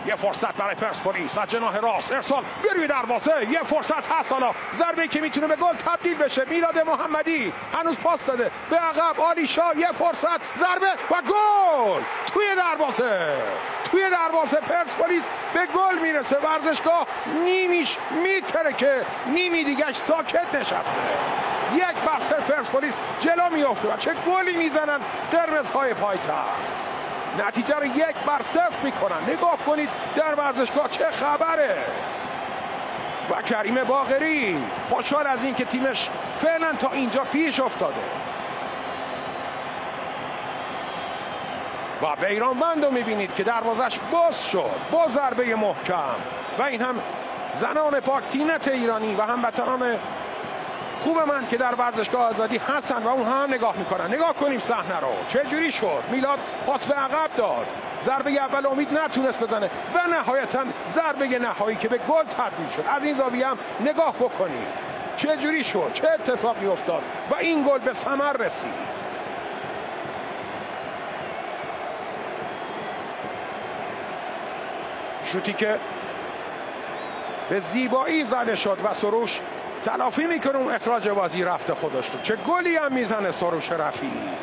یه فرصت برای پرسپولیس از جناح راست ارسال بروی دروازه. یه فرصت هست، حالا ضربه که میتونه به گل تبدیل بشه. میلاد محمدی هنوز پاس داده به عقب. آلیشا یه فرصت، ضربه و گل توی دروازه پرسپولیس به گل میرسه. ورزشگاه نیمیش میترکه، نیمی دیگهش ساکت نشسته. 1-0 پرسپولیس جلو میفته و چه گلی میزنن قرمزهای پایتخت. نتیجه رو 1-0 میکنن. نگاه کنید در ورزشگاه چه خبره. و کریم باقری خوشحال از این که تیمش فعلا تا اینجا پیش افتاده. و بیرانوند رو میبینید که دروازش باز شد با ضربه محکم. و این هم زنان پاک تینت ایرانی و هموطنان خوب من که در ورزشگاه آزادی هستن و اون هم نگاه میکنن. نگاه کنیم صحنه رو چه جوری شد. میلاد پاس به عقب داد، ضربه اول امید نتونست بزنه و نهایتا ضربه نهایی که به گل تبدیل شد. از این زاویه هم نگاه بکنید چه جوری شد، چه اتفاقی افتاد و این گل به ثمر رسید. شوتی که به زیبایی زده شد و سروش تلافی میکنه اون اخراج بازی رفته خودش رو. چه گلی هم میزنه سروش رفیعی.